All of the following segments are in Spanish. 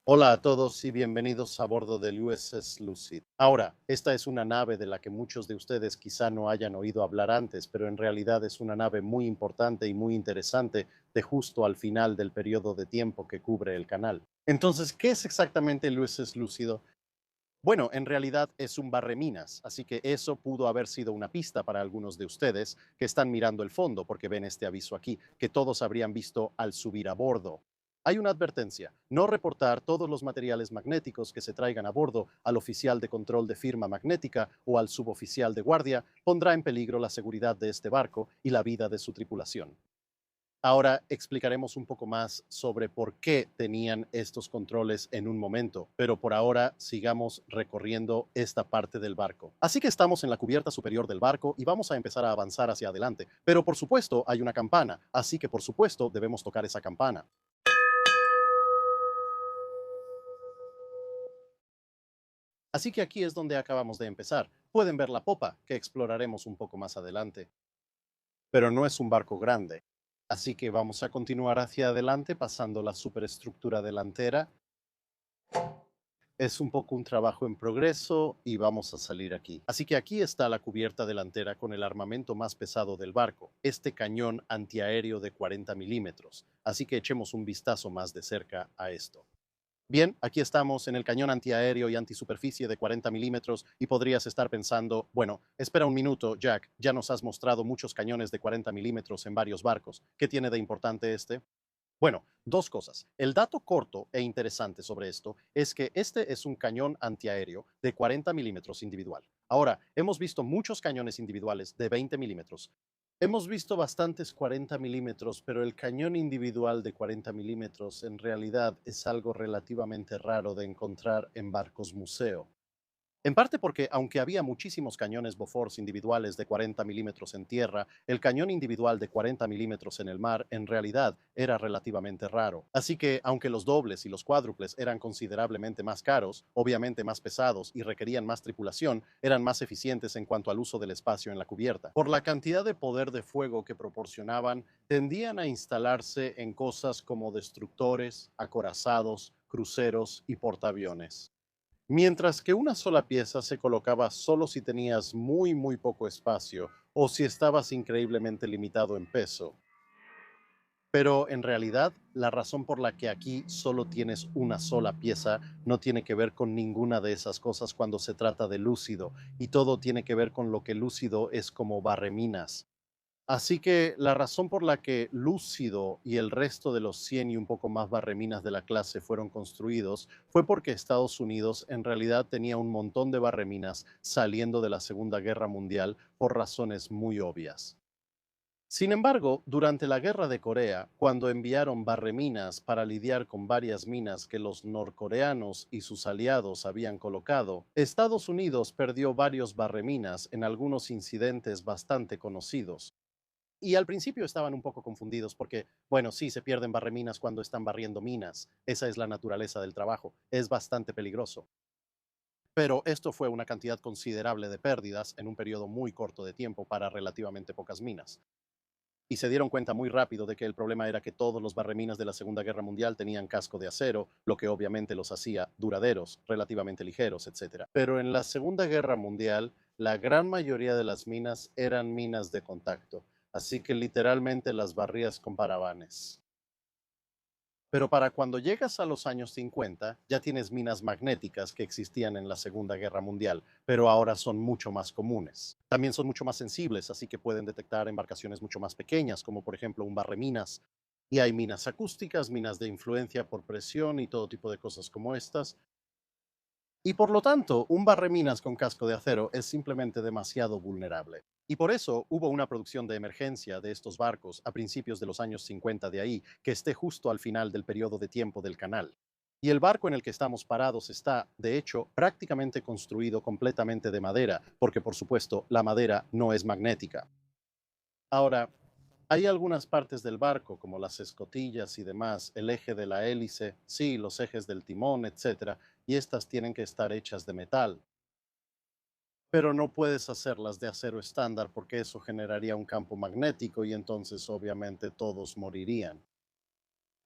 Hola a todos y bienvenidos a bordo del USS Lucid. Ahora, esta es una nave de la que muchos de ustedes quizá no hayan oído hablar antes, pero en realidad es una nave muy importante y muy interesante de justo al final del periodo de tiempo que cubre el canal. Entonces, ¿qué es exactamente el USS Lúcido? Bueno, en realidad es un barreminas, así que eso pudo haber sido una pista para algunos de ustedes que están mirando el fondo porque ven este aviso aquí, que todos habrían visto al subir a bordo. Hay una advertencia: no reportar todos los materiales magnéticos que se traigan a bordo al oficial de control de firma magnética o al suboficial de guardia pondrá en peligro la seguridad de este barco y la vida de su tripulación. Ahora explicaremos un poco más sobre por qué tenían estos controles en un momento, pero por ahora sigamos recorriendo esta parte del barco. Así que estamos en la cubierta superior del barco y vamos a empezar a avanzar hacia adelante, pero por supuesto hay una campana, así que por supuesto debemos tocar esa campana. Así que aquí es donde acabamos de empezar. Pueden ver la popa, que exploraremos un poco más adelante, pero no es un barco grande. Así que vamos a continuar hacia adelante pasando la superestructura delantera. Es un poco un trabajo en progreso y vamos a salir aquí. Así que aquí está la cubierta delantera con el armamento más pesado del barco, este cañón antiaéreo de 40 milímetros. Así que echemos un vistazo más de cerca a esto. Bien, aquí estamos en el cañón antiaéreo y antisuperficie de 40 milímetros y podrías estar pensando, bueno, espera un minuto, Jack, ya nos has mostrado muchos cañones de 40 milímetros en varios barcos. ¿Qué tiene de importante este? Bueno, dos cosas. El dato corto e interesante sobre esto es que este es un cañón antiaéreo de 40 milímetros individual. Ahora, hemos visto muchos cañones individuales de 20 milímetros. Hemos visto bastantes 40 milímetros, pero el cañón individual de 40 milímetros en realidad es algo relativamente raro de encontrar en barcos museo. En parte porque, aunque había muchísimos cañones Bofors individuales de 40 milímetros en tierra, el cañón individual de 40 milímetros en el mar en realidad era relativamente raro. Así que, aunque los dobles y los cuádruples eran considerablemente más caros, obviamente más pesados y requerían más tripulación, eran más eficientes en cuanto al uso del espacio en la cubierta. Por la cantidad de poder de fuego que proporcionaban, tendían a instalarse en cosas como destructores, acorazados, cruceros y portaaviones. Mientras que una sola pieza se colocaba solo si tenías muy poco espacio o si estabas increíblemente limitado en peso. Pero en realidad, la razón por la que aquí solo tienes una sola pieza no tiene que ver con ninguna de esas cosas cuando se trata de Lúcido, y todo tiene que ver con lo que Lúcido es como barreminas. Así que la razón por la que Lúcido y el resto de los 100 y un poco más barreminas de la clase fueron construidos fue porque Estados Unidos en realidad tenía un montón de barreminas saliendo de la Segunda Guerra Mundial por razones muy obvias. Sin embargo, durante la Guerra de Corea, cuando enviaron barreminas para lidiar con varias minas que los norcoreanos y sus aliados habían colocado, Estados Unidos perdió varios barreminas en algunos incidentes bastante conocidos. Y al principio estaban un poco confundidos porque, bueno, sí, se pierden barreminas cuando están barriendo minas. Esa es la naturaleza del trabajo. Es bastante peligroso. Pero esto fue una cantidad considerable de pérdidas en un periodo muy corto de tiempo para relativamente pocas minas. Y se dieron cuenta muy rápido de que el problema era que todos los barreminas de la Segunda Guerra Mundial tenían casco de acero, lo que obviamente los hacía duraderos, relativamente ligeros, etcétera. Pero en la Segunda Guerra Mundial, la gran mayoría de las minas eran minas de contacto, así que literalmente las barrías con paravanes. Pero para cuando llegas a los años 50, ya tienes minas magnéticas que existían en la Segunda Guerra Mundial, pero ahora son mucho más comunes. También son mucho más sensibles, así que pueden detectar embarcaciones mucho más pequeñas, como por ejemplo un barreminas. Y hay minas acústicas, minas de influencia por presión y todo tipo de cosas como estas. Y por lo tanto, un barreminas con casco de acero es simplemente demasiado vulnerable. Y por eso hubo una producción de emergencia de estos barcos a principios de los años 50 de ahí, que esté justo al final del periodo de tiempo del canal. Y el barco en el que estamos parados está, de hecho, prácticamente construido completamente de madera, porque por supuesto la madera no es magnética. Ahora, hay algunas partes del barco, como las escotillas y demás, el eje de la hélice, sí, los ejes del timón, etcétera, y estas tienen que estar hechas de metal. Pero no puedes hacerlas de acero estándar porque eso generaría un campo magnético y entonces obviamente todos morirían.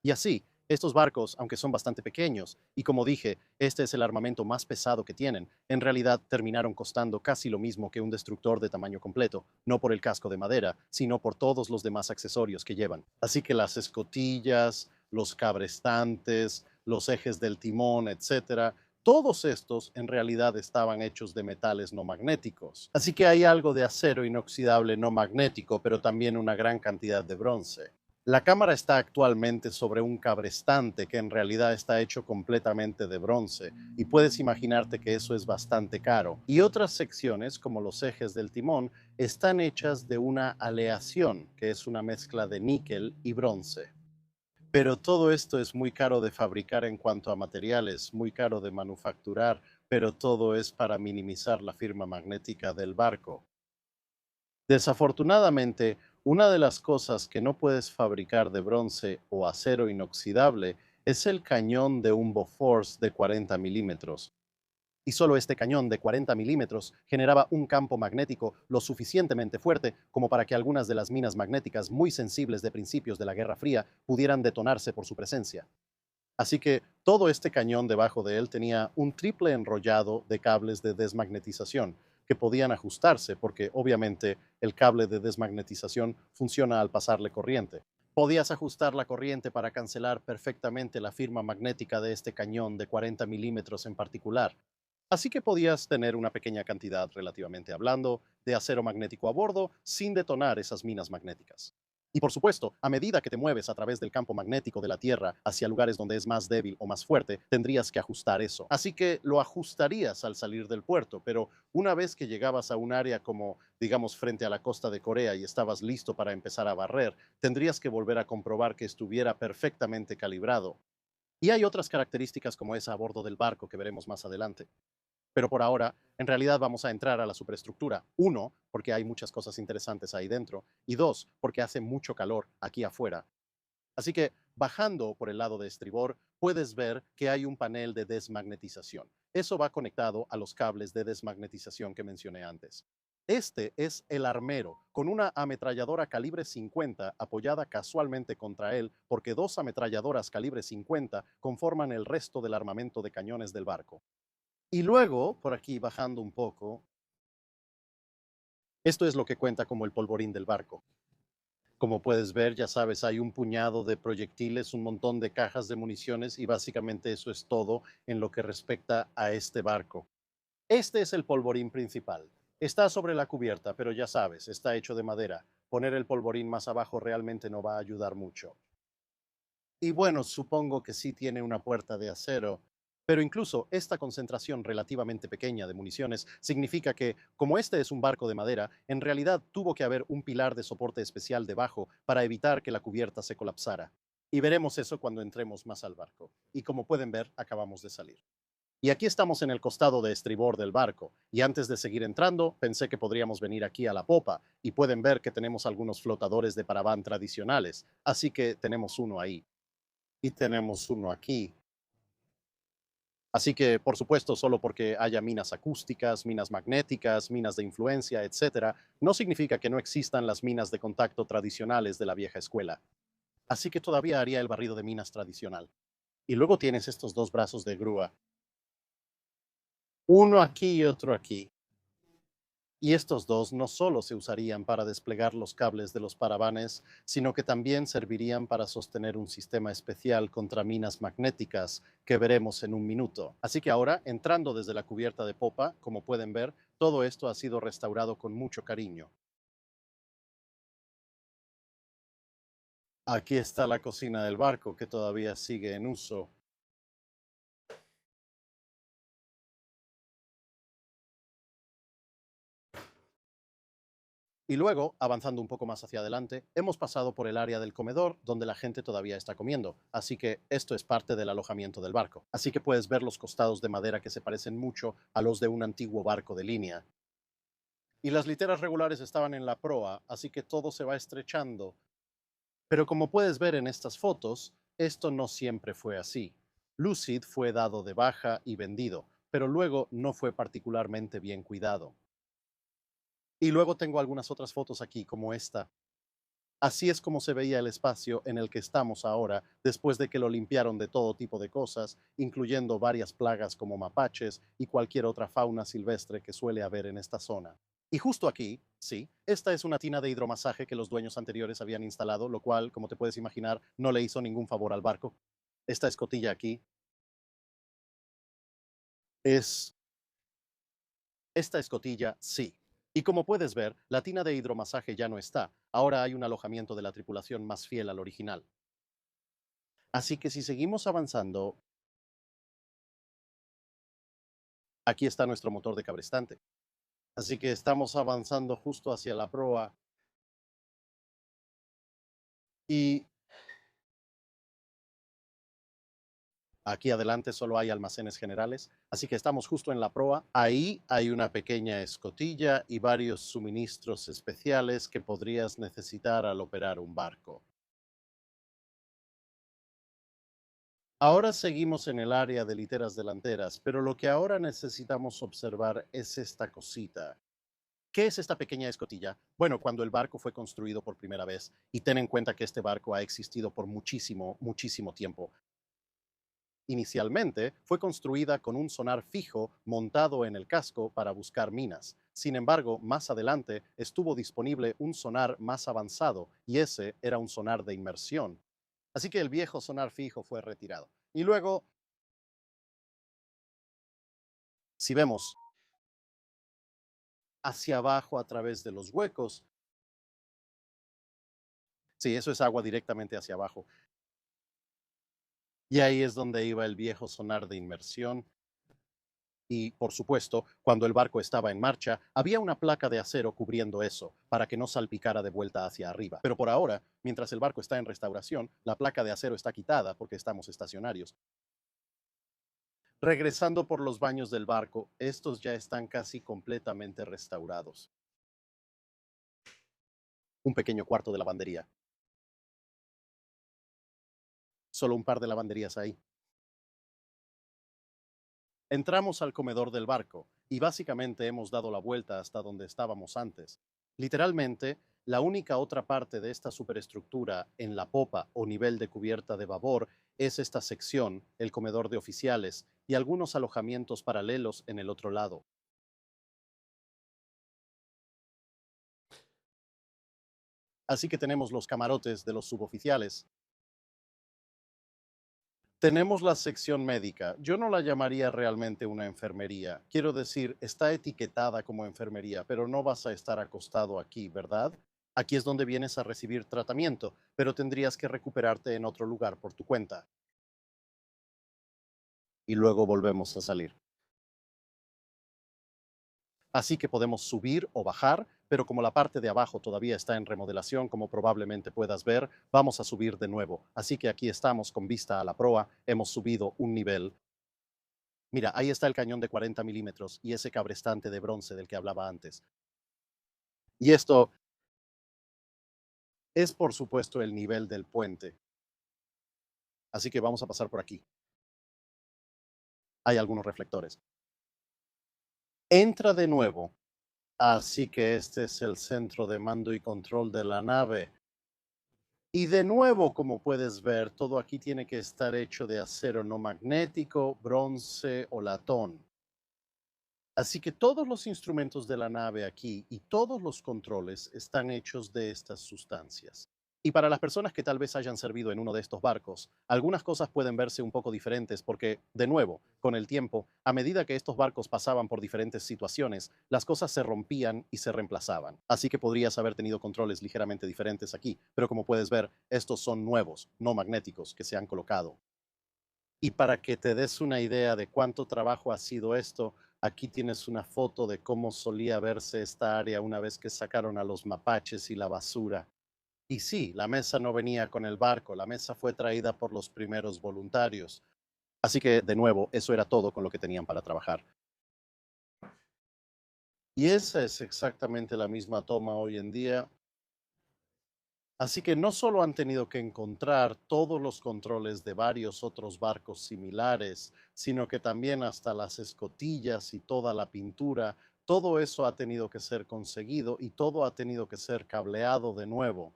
Y así, Estos barcos, aunque son bastante pequeños, y como dije, este es el armamento más pesado que tienen, en realidad terminaron costando casi lo mismo que un destructor de tamaño completo, no por el casco de madera, sino por todos los demás accesorios que llevan. Así que las escotillas, los cabrestantes, los ejes del timón, etcétera, todos estos en realidad estaban hechos de metales no magnéticos. Así que hay algo de acero inoxidable no magnético, pero también una gran cantidad de bronce. La cámara está actualmente sobre un cabrestante que en realidad está hecho completamente de bronce y puedes imaginarte que eso es bastante caro. Y otras secciones, como los ejes del timón, están hechas de una aleación, que es una mezcla de níquel y bronce. Pero todo esto es muy caro de fabricar en cuanto a materiales, muy caro de manufacturar, pero todo es para minimizar la firma magnética del barco. Desafortunadamente, una de las cosas que no puedes fabricar de bronce o acero inoxidable es el cañón de un Bofors de 40 milímetros. Y solo este cañón de 40 milímetros generaba un campo magnético lo suficientemente fuerte como para que algunas de las minas magnéticas muy sensibles de principios de la Guerra Fría pudieran detonarse por su presencia. Así que todo este cañón debajo de él tenía un triple enrollado de cables de desmagnetización que podían ajustarse porque obviamente el cable de desmagnetización funciona al pasarle corriente. Podías ajustar la corriente para cancelar perfectamente la firma magnética de este cañón de 40 milímetros en particular. Así que podías tener una pequeña cantidad, relativamente hablando, de acero magnético a bordo sin detonar esas minas magnéticas. Y por supuesto, a medida que te mueves a través del campo magnético de la Tierra hacia lugares donde es más débil o más fuerte, tendrías que ajustar eso. Así que lo ajustarías al salir del puerto, pero una vez que llegabas a un área como, digamos, frente a la costa de Corea y estabas listo para empezar a barrer, tendrías que volver a comprobar que estuviera perfectamente calibrado. Y hay otras características como esa a bordo del barco que veremos más adelante. Pero por ahora, en realidad vamos a entrar a la superestructura. Uno, porque hay muchas cosas interesantes ahí dentro. Y dos, porque hace mucho calor aquí afuera. Así que bajando por el lado de estribor, puedes ver que hay un panel de desmagnetización. Eso va conectado a los cables de desmagnetización que mencioné antes. Este es el armero, con una ametralladora calibre 50 apoyada casualmente contra él, porque dos ametralladoras calibre 50 conforman el resto del armamento de cañones del barco. Y luego, por aquí bajando un poco, esto es lo que cuenta como el polvorín del barco. Como puedes ver, ya sabes, hay un puñado de proyectiles, un montón de cajas de municiones y básicamente eso es todo en lo que respecta a este barco. Este es el polvorín principal. Está sobre la cubierta, pero ya sabes, está hecho de madera. Poner el polvorín más abajo realmente no va a ayudar mucho. Y bueno, supongo que sí tiene una puerta de acero, pero incluso esta concentración relativamente pequeña de municiones significa que, como este es un barco de madera, en realidad tuvo que haber un pilar de soporte especial debajo para evitar que la cubierta se colapsara. Y veremos eso cuando entremos más al barco. Y como pueden ver, acabamos de salir. Y aquí estamos en el costado de estribor del barco. Y antes de seguir entrando, pensé que podríamos venir aquí a la popa. Y pueden ver que tenemos algunos flotadores de paraván tradicionales. Así que tenemos uno ahí y tenemos uno aquí. Así que, por supuesto, solo porque haya minas acústicas, minas magnéticas, minas de influencia, etcétera, no significa que no existan las minas de contacto tradicionales de la vieja escuela. Así que todavía haría el barrido de minas tradicional. Y luego tienes estos dos brazos de grúa, uno aquí y otro aquí. Y estos dos no solo se usarían para desplegar los cables de los paravanes, sino que también servirían para sostener un sistema especial contra minas magnéticas que veremos en un minuto. Así que ahora, entrando desde la cubierta de popa, como pueden ver, todo esto ha sido restaurado con mucho cariño. Aquí está la cocina del barco que todavía sigue en uso. Y luego, avanzando un poco más hacia adelante, hemos pasado por el área del comedor donde la gente todavía está comiendo, así que esto es parte del alojamiento del barco. Así que puedes ver los costados de madera que se parecen mucho a los de un antiguo barco de línea. Y las literas regulares estaban en la proa, así que todo se va estrechando. Pero como puedes ver en estas fotos, esto no siempre fue así. Lucid fue dado de baja y vendido, pero luego no fue particularmente bien cuidado. Y luego tengo algunas otras fotos aquí, como esta. Así es como se veía el espacio en el que estamos ahora, después de que lo limpiaron de todo tipo de cosas, incluyendo varias plagas como mapaches y cualquier otra fauna silvestre que suele haber en esta zona. Y justo aquí, sí, esta es una tina de hidromasaje que los dueños anteriores habían instalado, lo cual, como te puedes imaginar, no le hizo ningún favor al barco. Esta escotilla aquí es esta escotilla, sí. Y como puedes ver, la tina de hidromasaje ya no está. Ahora hay un alojamiento de la tripulación más fiel al original. Así que si seguimos avanzando, aquí está nuestro motor de cabrestante. Así que estamos avanzando justo hacia la proa y aquí adelante solo hay almacenes generales. Así que estamos justo en la proa. Ahí hay una pequeña escotilla y varios suministros especiales que podrías necesitar al operar un barco. Ahora seguimos en el área de literas delanteras, pero lo que ahora necesitamos observar es esta cosita. ¿Qué es esta pequeña escotilla? Bueno, cuando el barco fue construido por primera vez, y ten en cuenta que este barco ha existido por muchísimo, muchísimo tiempo. Inicialmente fue construida con un sonar fijo montado en el casco para buscar minas. Sin embargo, más adelante estuvo disponible un sonar más avanzado, y ese era un sonar de inmersión. Así que el viejo sonar fijo fue retirado. Y luego, si vemos hacia abajo a través de los huecos, sí, eso es agua directamente hacia abajo. Y ahí es donde iba el viejo sonar de inmersión. Y, por supuesto, cuando el barco estaba en marcha, había una placa de acero cubriendo eso, para que no salpicara de vuelta hacia arriba. Pero por ahora, mientras el barco está en restauración, la placa de acero está quitada porque estamos estacionarios. Regresando por los baños del barco, estos ya están casi completamente restaurados. Un pequeño cuarto de lavandería. Solo un par de lavanderías ahí. Entramos al comedor del barco y básicamente hemos dado la vuelta hasta donde estábamos antes. Literalmente, la única otra parte de esta superestructura en la popa o nivel de cubierta de babor es esta sección, el comedor de oficiales, y algunos alojamientos paralelos en el otro lado. Así que tenemos los camarotes de los suboficiales. Tenemos la sección médica. Yo no la llamaría realmente una enfermería. Quiero decir, está etiquetada como enfermería, pero no vas a estar acostado aquí, ¿verdad? Aquí es donde vienes a recibir tratamiento, pero tendrías que recuperarte en otro lugar por tu cuenta. Y luego volvemos a salir. Así que podemos subir o bajar, pero como la parte de abajo todavía está en remodelación, como probablemente puedas ver, vamos a subir de nuevo. Así que aquí estamos con vista a la proa, hemos subido un nivel. Mira, ahí está el cañón de 40 milímetros y ese cabrestante de bronce del que hablaba antes. Y esto es, por supuesto, el nivel del puente. Así que vamos a pasar por aquí. Hay algunos reflectores. Entra de nuevo. Así que este es el centro de mando y control de la nave. Y de nuevo, como puedes ver, todo aquí tiene que estar hecho de acero no magnético, bronce o latón. Así que todos los instrumentos de la nave aquí y todos los controles están hechos de estas sustancias. Y para las personas que tal vez hayan servido en uno de estos barcos, algunas cosas pueden verse un poco diferentes porque, de nuevo, con el tiempo, a medida que estos barcos pasaban por diferentes situaciones, las cosas se rompían y se reemplazaban. Así que podrías haber tenido controles ligeramente diferentes aquí, pero como puedes ver, estos son nuevos, no magnéticos, que se han colocado. Y para que te des una idea de cuánto trabajo ha sido esto, aquí tienes una foto de cómo solía verse esta área una vez que sacaron a los mapaches y la basura. Y sí, la mesa no venía con el barco, la mesa fue traída por los primeros voluntarios. Así que, de nuevo, eso era todo con lo que tenían para trabajar. Y esa es exactamente la misma toma hoy en día. Así que no solo han tenido que encontrar todos los controles de varios otros barcos similares, sino que también hasta las escotillas y toda la pintura, todo eso ha tenido que ser conseguido y todo ha tenido que ser cableado de nuevo.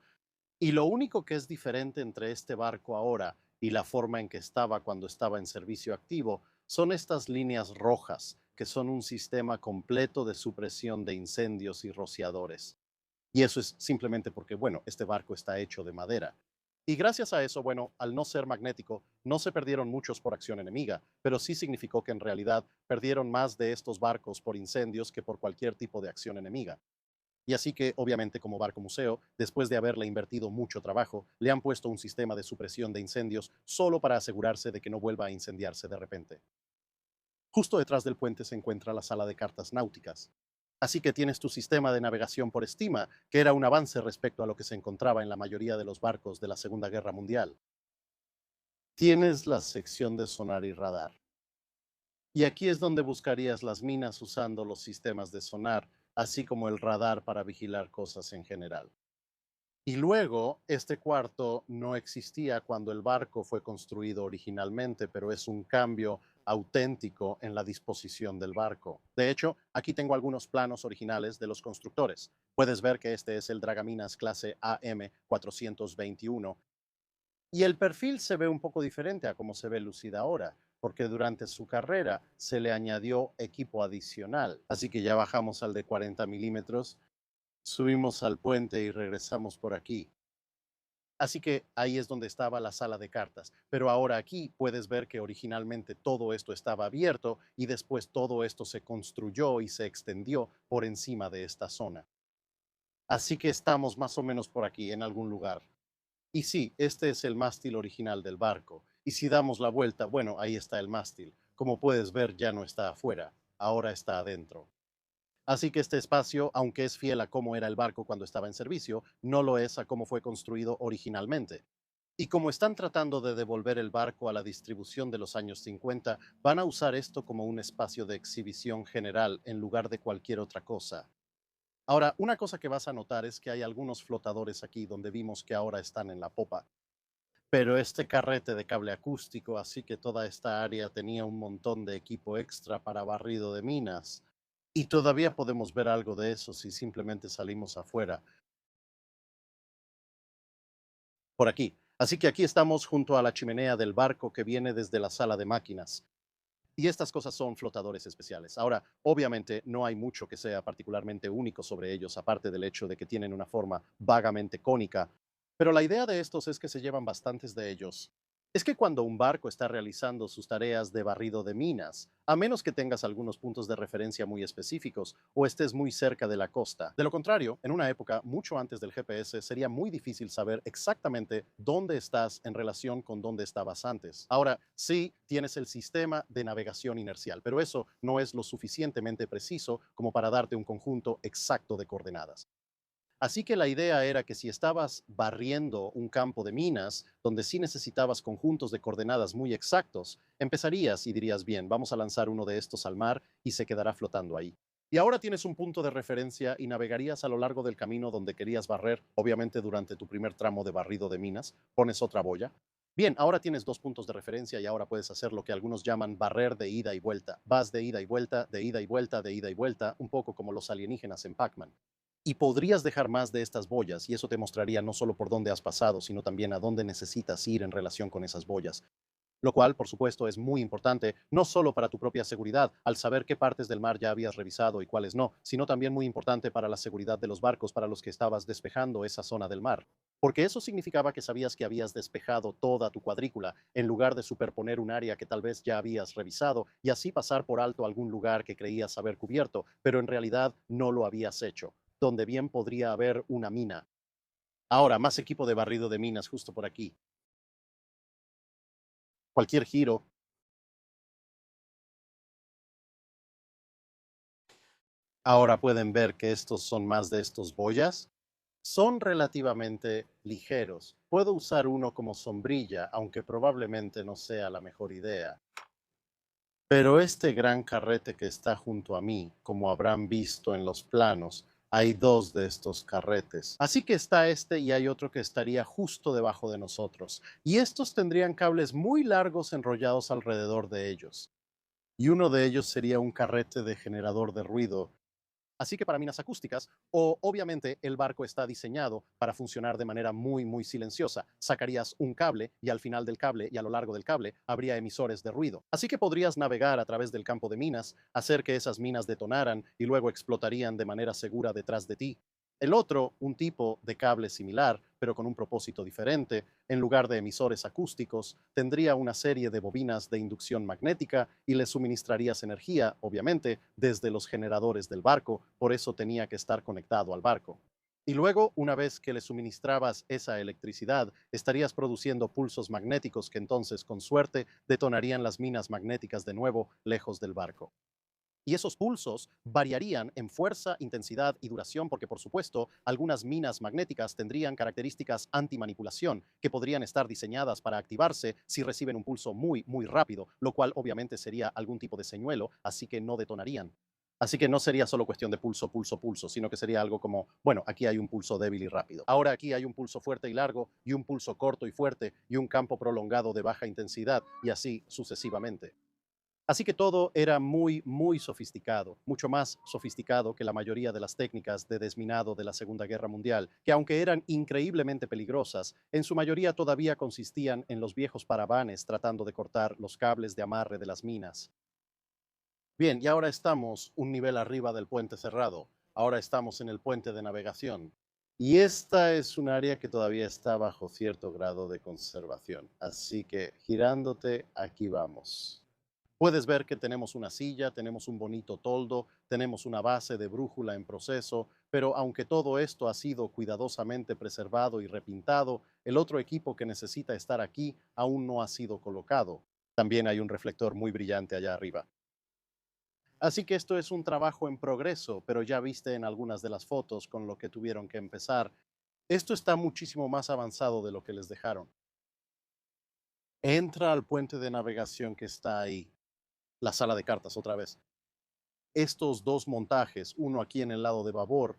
Y lo único que es diferente entre este barco ahora y la forma en que estaba cuando estaba en servicio activo son estas líneas rojas, que son un sistema completo de supresión de incendios y rociadores. Y eso es simplemente porque, bueno, este barco está hecho de madera. Y gracias a eso, bueno, al no ser magnético, no se perdieron muchos por acción enemiga, pero sí significó que en realidad perdieron más de estos barcos por incendios que por cualquier tipo de acción enemiga. Y así que, obviamente, como barco museo, después de haberle invertido mucho trabajo, le han puesto un sistema de supresión de incendios solo para asegurarse de que no vuelva a incendiarse de repente. Justo detrás del puente se encuentra la sala de cartas náuticas. Así que tienes tu sistema de navegación por estima, que era un avance respecto a lo que se encontraba en la mayoría de los barcos de la Segunda Guerra Mundial. Tienes la sección de sonar y radar. Y aquí es donde buscarías las minas usando los sistemas de sonar, así como el radar para vigilar cosas en general. Y luego, este cuarto no existía cuando el barco fue construido originalmente, pero es un cambio auténtico en la disposición del barco. De hecho, aquí tengo algunos planos originales de los constructores. Puedes ver que este es el Dragaminas clase AM-421 y el perfil se ve un poco diferente a como se ve lucida ahora, porque durante su carrera se le añadió equipo adicional. Así que ya bajamos al de 40 milímetros, subimos al puente y regresamos por aquí. Así que ahí es donde estaba la sala de cartas. Pero ahora aquí puedes ver que originalmente todo esto estaba abierto y después todo esto se construyó y se extendió por encima de esta zona. Así que estamos más o menos por aquí, en algún lugar. Y sí, este es el mástil original del barco. Y si damos la vuelta, bueno, ahí está el mástil. Como puedes ver, ya no está afuera, ahora está adentro. Así que este espacio, aunque es fiel a cómo era el barco cuando estaba en servicio, no lo es a cómo fue construido originalmente. Y como están tratando de devolver el barco a la distribución de los años 50, van a usar esto como un espacio de exhibición general en lugar de cualquier otra cosa. Ahora, una cosa que vas a notar es que hay algunos flotadores aquí donde vimos que ahora están en la popa. Pero este carrete de cable acústico, así que toda esta área tenía un montón de equipo extra para barrido de minas. Y todavía podemos ver algo de eso si simplemente salimos afuera, por aquí. Así que aquí estamos junto a la chimenea del barco que viene desde la sala de máquinas. Y estas cosas son flotadores especiales. Ahora, obviamente, no hay mucho que sea particularmente único sobre ellos, aparte del hecho de que tienen una forma vagamente cónica. Pero la idea de estos es que se llevan bastantes de ellos. Es que cuando un barco está realizando sus tareas de barrido de minas, a menos que tengas algunos puntos de referencia muy específicos o estés muy cerca de la costa. De lo contrario, en una época mucho antes del GPS sería muy difícil saber exactamente dónde estás en relación con dónde estabas antes. Ahora, sí tienes el sistema de navegación inercial, pero eso no es lo suficientemente preciso como para darte un conjunto exacto de coordenadas. Así que la idea era que si estabas barriendo un campo de minas, donde sí necesitabas conjuntos de coordenadas muy exactos, empezarías y dirías, bien, vamos a lanzar uno de estos al mar y se quedará flotando ahí. Y ahora tienes un punto de referencia y navegarías a lo largo del camino donde querías barrer, obviamente durante tu primer tramo de barrido de minas, pones otra boya. Bien, ahora tienes dos puntos de referencia y ahora puedes hacer lo que algunos llaman barrer de ida y vuelta. Vas de ida y vuelta, de ida y vuelta, de ida y vuelta, un poco como los alienígenas en Pac-Man. Y podrías dejar más de estas boyas y eso te mostraría no solo por dónde has pasado, sino también a dónde necesitas ir en relación con esas boyas. Lo cual, por supuesto, es muy importante, no solo para tu propia seguridad, al saber qué partes del mar ya habías revisado y cuáles no, sino también muy importante para la seguridad de los barcos para los que estabas despejando esa zona del mar. Porque eso significaba que sabías que habías despejado toda tu cuadrícula, en lugar de superponer un área que tal vez ya habías revisado y así pasar por alto algún lugar que creías haber cubierto, pero en realidad no lo habías hecho, donde bien podría haber una mina. Ahora, más equipo de barrido de minas justo por aquí. Cualquier giro. Ahora pueden ver que estos son más de estos boyas. Son relativamente ligeros. Puedo usar uno como sombrilla, aunque probablemente no sea la mejor idea. Pero este gran carrete que está junto a mí, como habrán visto en los planos, hay dos de estos carretes. Así que está este y hay otro que estaría justo debajo de nosotros. Y estos tendrían cables muy largos enrollados alrededor de ellos. Y uno de ellos sería un carrete de generador de ruido Así que para minas acústicas, o obviamente el barco está diseñado para funcionar de manera muy silenciosa. Sacarías un cable y al final del cable y a lo largo del cable habría emisores de ruido. Así que podrías navegar a través del campo de minas, hacer que esas minas detonaran y luego explotarían de manera segura detrás de ti. El otro, un tipo de cable similar, pero con un propósito diferente, en lugar de emisores acústicos, tendría una serie de bobinas de inducción magnética y le suministrarías energía, obviamente, desde los generadores del barco, por eso tenía que estar conectado al barco. Y luego, una vez que le suministrabas esa electricidad, estarías produciendo pulsos magnéticos que entonces, con suerte, detonarían las minas magnéticas de nuevo lejos del barco. Y esos pulsos variarían en fuerza, intensidad y duración porque, por supuesto, algunas minas magnéticas tendrían características antimanipulación que podrían estar diseñadas para activarse si reciben un pulso muy rápido, lo cual obviamente sería algún tipo de señuelo, así que no detonarían. Así que no sería solo cuestión de pulso, sino que sería algo como, bueno, aquí hay un pulso débil y rápido. Ahora aquí hay un pulso fuerte y largo y un pulso corto y fuerte y un campo prolongado de baja intensidad y así sucesivamente. Así que todo era muy sofisticado, mucho más sofisticado que la mayoría de las técnicas de desminado de la Segunda Guerra Mundial, que aunque eran increíblemente peligrosas, en su mayoría todavía consistían en los viejos paravanes tratando de cortar los cables de amarre de las minas. Bien, y ahora estamos un nivel arriba del puente cerrado. Ahora estamos en el puente de navegación. Y esta es un área que todavía está bajo cierto grado de conservación. Así que girándote, aquí vamos. Puedes ver que tenemos una silla, tenemos un bonito toldo, tenemos una base de brújula en proceso, pero aunque todo esto ha sido cuidadosamente preservado y repintado, el otro equipo que necesita estar aquí aún no ha sido colocado. También hay un reflector muy brillante allá arriba. Así que esto es un trabajo en progreso, pero ya viste en algunas de las fotos con lo que tuvieron que empezar. Esto está muchísimo más avanzado de lo que les dejaron. Entra al puente de navegación que está ahí, la sala de cartas otra vez. Estos dos montajes, uno aquí en el lado de babor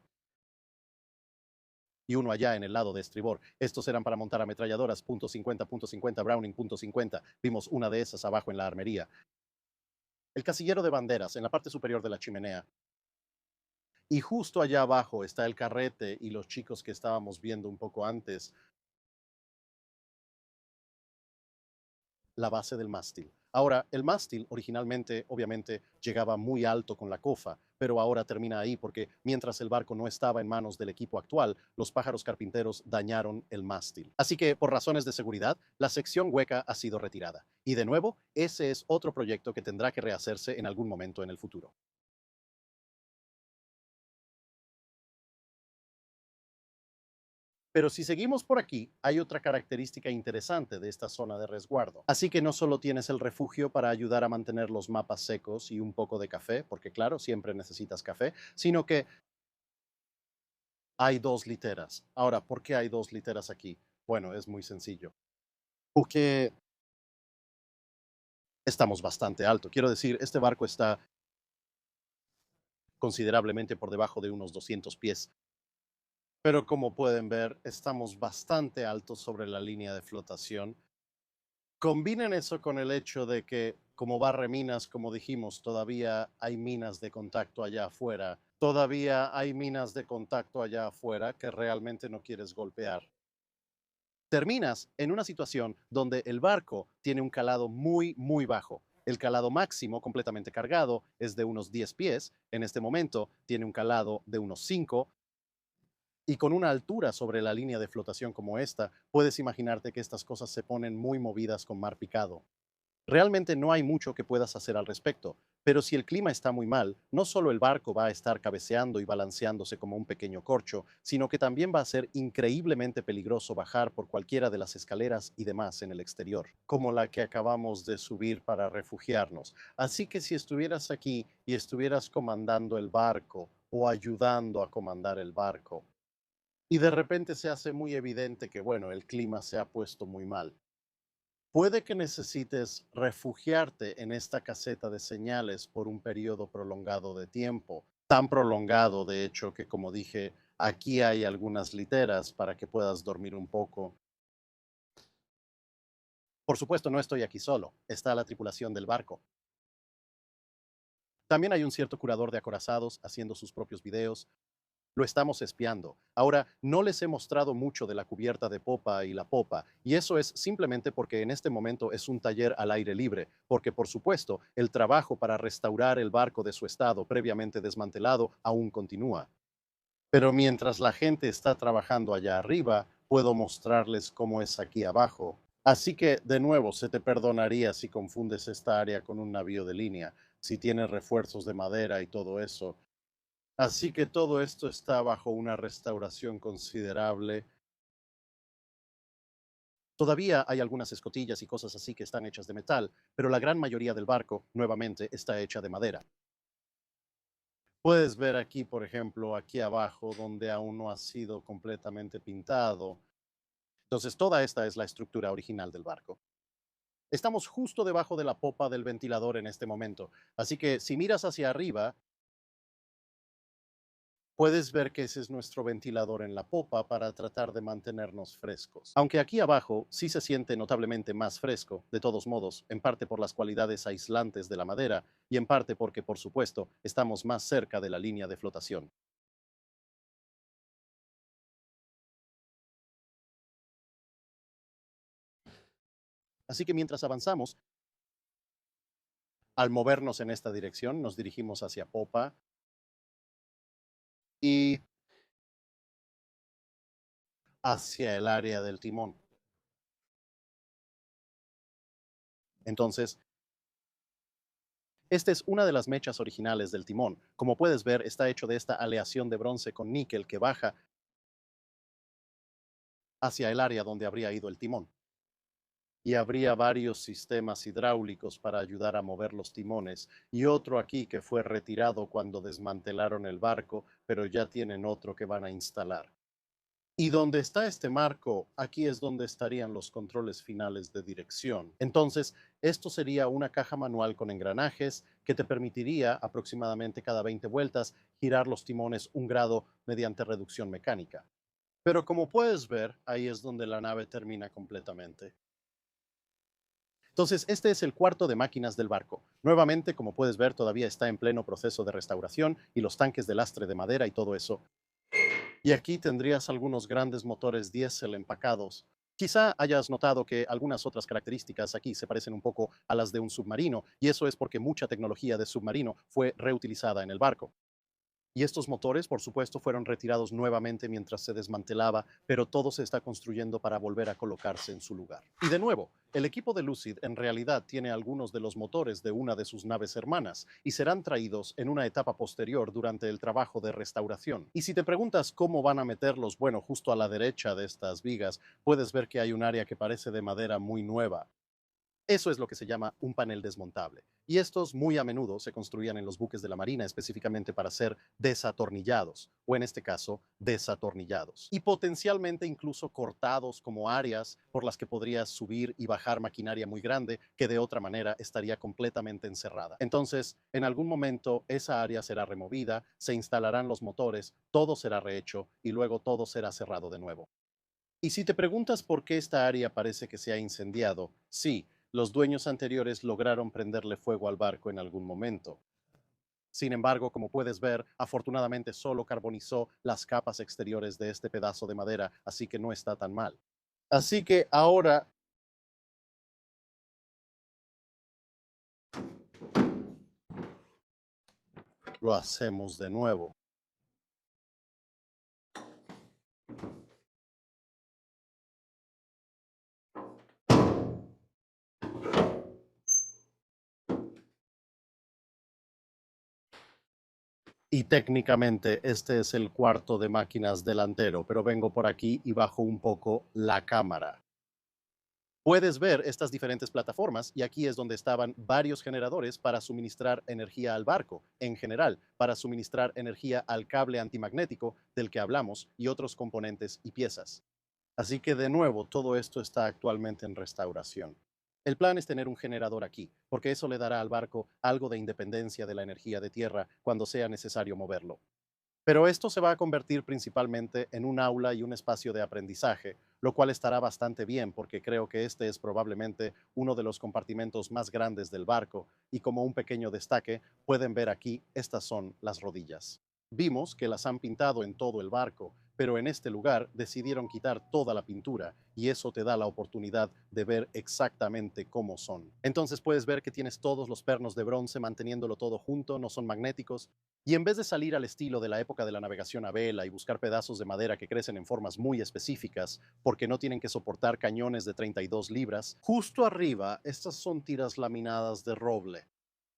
y uno allá en el lado de estribor. Estos eran para montar ametralladoras .50, Browning .50. Vimos una de esas abajo en la armería. El casillero de banderas en la parte superior de la chimenea. Y justo allá abajo está el carrete y los chicos que estábamos viendo un poco antes, la base del mástil. Ahora, el mástil originalmente, obviamente, llegaba muy alto con la cofa, pero ahora termina ahí porque mientras el barco no estaba en manos del equipo actual, los pájaros carpinteros dañaron el mástil. Así que, por razones de seguridad, la sección hueca ha sido retirada. Y de nuevo, ese es otro proyecto que tendrá que rehacerse en algún momento en el futuro. Pero si seguimos por aquí, hay otra característica interesante de esta zona de resguardo. Así que no solo tienes el refugio para ayudar a mantener los mapas secos y un poco de café, porque claro, siempre necesitas café, sino que hay dos literas. Ahora, ¿por qué hay dos literas aquí? Bueno, es muy sencillo. Porque estamos bastante alto. Quiero decir, este barco está considerablemente por debajo de unos 200 pies. Pero como pueden ver, estamos bastante altos sobre la línea de flotación. Combinen eso con el hecho de que, como barre minas, como dijimos, todavía hay minas de contacto allá afuera. Todavía hay minas de contacto allá afuera que realmente no quieres golpear. Terminas en una situación donde el barco tiene un calado muy bajo. El calado máximo completamente cargado es de unos 10 pies. En este momento tiene un calado de unos 5 y con una altura sobre la línea de flotación como esta, puedes imaginarte que estas cosas se ponen muy movidas con mar picado. Realmente no hay mucho que puedas hacer al respecto, pero si el clima está muy mal, no solo el barco va a estar cabeceando y balanceándose como un pequeño corcho, sino que también va a ser increíblemente peligroso bajar por cualquiera de las escaleras y demás en el exterior, como la que acabamos de subir para refugiarnos. Así que si estuvieras aquí y estuvieras comandando el barco o ayudando a comandar el barco, y de repente se hace muy evidente que, bueno, el clima se ha puesto muy mal. Puede que necesites refugiarte en esta caseta de señales por un periodo prolongado de tiempo, tan prolongado de hecho que, como dije, aquí hay algunas literas para que puedas dormir un poco. Por supuesto, no estoy aquí solo, está la tripulación del barco. También hay un cierto curador de acorazados haciendo sus propios videos. Lo estamos espiando. Ahora, no les he mostrado mucho de la cubierta de popa y la popa, y eso es simplemente porque en este momento es un taller al aire libre, porque por supuesto el trabajo para restaurar el barco de su estado previamente desmantelado aún continúa. Pero mientras la gente está trabajando allá arriba, puedo mostrarles cómo es aquí abajo. Así que, de nuevo, se te perdonaría si confundes esta área con un navío de línea, si tienes refuerzos de madera y todo eso. Así que todo esto está bajo una restauración considerable. Todavía hay algunas escotillas y cosas así que están hechas de metal, pero la gran mayoría del barco, nuevamente, está hecha de madera. Puedes ver aquí, por ejemplo, aquí abajo, donde aún no ha sido completamente pintado. Entonces, toda esta es la estructura original del barco. Estamos justo debajo de la popa del ventilador en este momento, así que si miras hacia arriba, puedes ver que ese es nuestro ventilador en la popa para tratar de mantenernos frescos. Aunque aquí abajo sí se siente notablemente más fresco, de todos modos, en parte por las cualidades aislantes de la madera y en parte porque, por supuesto, estamos más cerca de la línea de flotación. Así que mientras avanzamos, al movernos en esta dirección, nos dirigimos hacia popa y hacia el área del timón. Entonces, esta es una de las mechas originales del timón. Como puedes ver, está hecho de esta aleación de bronce con níquel que baja hacia el área donde habría ido el timón. Y habría varios sistemas hidráulicos para ayudar a mover los timones y otro aquí que fue retirado cuando desmantelaron el barco, pero ya tienen otro que van a instalar. Y donde está este marco, aquí es donde estarían los controles finales de dirección. Entonces, esto sería una caja manual con engranajes que te permitiría aproximadamente cada 20 vueltas girar los timones un grado mediante reducción mecánica. Pero como puedes ver, ahí es donde la nave termina completamente. Entonces, este es el cuarto de máquinas del barco. Nuevamente, como puedes ver, todavía está en pleno proceso de restauración y los tanques de lastre de madera y todo eso. Y aquí tendrías algunos grandes motores diésel empacados. Quizá hayas notado que algunas otras características aquí se parecen un poco a las de un submarino, y eso es porque mucha tecnología de submarino fue reutilizada en el barco. Y estos motores, por supuesto, fueron retirados nuevamente mientras se desmantelaba, pero todo se está construyendo para volver a colocarse en su lugar. Y de nuevo, el equipo de Lucid en realidad tiene algunos de los motores de una de sus naves hermanas y serán traídos en una etapa posterior durante el trabajo de restauración. Y si te preguntas cómo van a meterlos, bueno, justo a la derecha de estas vigas, puedes ver que hay un área que parece de madera muy nueva. Eso es lo que se llama un panel desmontable. Y estos muy a menudo se construían en los buques de la Marina específicamente para ser desatornillados, o en este caso, desatornillados. Y potencialmente incluso cortados como áreas por las que podrías subir y bajar maquinaria muy grande que de otra manera estaría completamente encerrada. Entonces, en algún momento esa área será removida, se instalarán los motores, todo será rehecho y luego todo será cerrado de nuevo. Y si te preguntas por qué esta área parece que se ha incendiado, sí, los dueños anteriores lograron prenderle fuego al barco en algún momento. Sin embargo, como puedes ver, afortunadamente solo carbonizó las capas exteriores de este pedazo de madera, así que no está tan mal. Así que ahora lo hacemos de nuevo. Y técnicamente este es el cuarto de máquinas delantero, pero vengo por aquí y bajo un poco la cámara. Puedes ver estas diferentes plataformas y aquí es donde estaban varios generadores para suministrar energía al barco, en general, para suministrar energía al cable antimagnético del que hablamos y otros componentes y piezas. Así que de nuevo, todo esto está actualmente en restauración. El plan es tener un generador aquí, porque eso le dará al barco algo de independencia de la energía de tierra cuando sea necesario moverlo. Pero esto se va a convertir principalmente en un aula y un espacio de aprendizaje, lo cual estará bastante bien porque creo que este es probablemente uno de los compartimentos más grandes del barco y como un pequeño destaque pueden ver aquí, estas son las rodillas. Vimos que las han pintado en todo el barco, pero en este lugar decidieron quitar toda la pintura y eso te da la oportunidad de ver exactamente cómo son. Entonces puedes ver que tienes todos los pernos de bronce manteniéndolo todo junto, no son magnéticos, y en vez de salir al estilo de la época de la navegación a vela y buscar pedazos de madera que crecen en formas muy específicas, porque no tienen que soportar cañones de 32 libras, justo arriba estas son tiras laminadas de roble.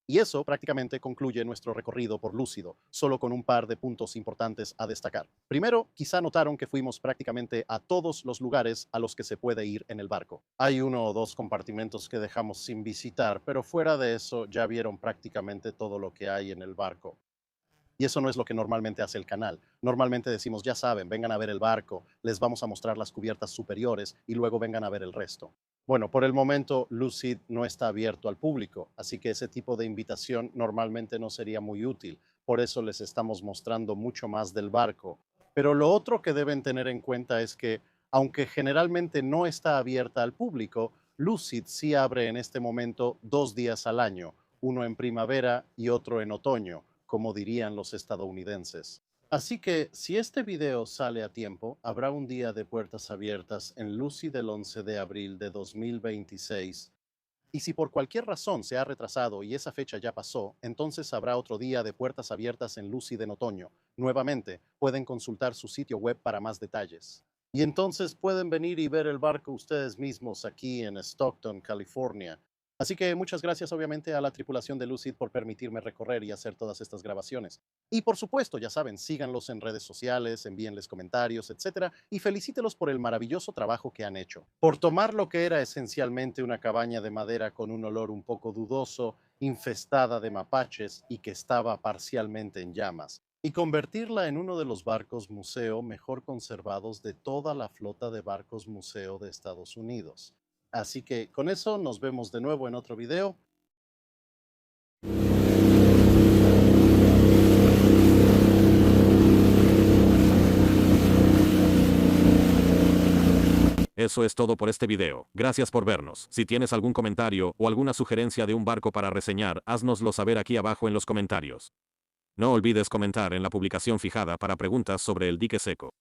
Y eso prácticamente concluye nuestro recorrido por Lúcido, solo con un par de puntos importantes a destacar. Primero, quizá notaron que fuimos prácticamente a todos los lugares a los que se puede ir en el barco. Hay uno o dos compartimentos que dejamos sin visitar, pero fuera de eso ya vieron prácticamente todo lo que hay en el barco. Y eso no es lo que normalmente hace el canal. Normalmente decimos, ya saben, vengan a ver el barco, les vamos a mostrar las cubiertas superiores y luego vengan a ver el resto. Bueno, por el momento Lucid no está abierto al público, así que ese tipo de invitación normalmente no sería muy útil. Por eso les estamos mostrando mucho más del barco. Pero lo otro que deben tener en cuenta es que, aunque generalmente no está abierta al público, Lucid sí abre en este momento 2 días al año, uno en primavera y otro en otoño, como dirían los estadounidenses. Así que si este video sale a tiempo, habrá un día de puertas abiertas en Lucid el 11 de abril de 2026. Y si por cualquier razón se ha retrasado y esa fecha ya pasó, entonces habrá otro día de puertas abiertas en Lucid en otoño. Nuevamente, pueden consultar su sitio web para más detalles. Y entonces pueden venir y ver el barco ustedes mismos aquí en Stockton, California. Así que muchas gracias obviamente a la tripulación de Lucid por permitirme recorrer y hacer todas estas grabaciones. Y por supuesto, ya saben, síganlos en redes sociales, envíenles comentarios, etcétera, y felicítelos por el maravilloso trabajo que han hecho. Por tomar lo que era esencialmente una cabaña de madera con un olor un poco dudoso, infestada de mapaches y que estaba parcialmente en llamas, y convertirla en uno de los barcos museo mejor conservados de toda la flota de barcos museo de Estados Unidos. Así que con eso nos vemos de nuevo en otro video. Eso es todo por este video. Gracias por vernos. Si tienes algún comentario o alguna sugerencia de un barco para reseñar, haznoslo saber aquí abajo en los comentarios. No olvides comentar en la publicación fijada para preguntas sobre el dique seco.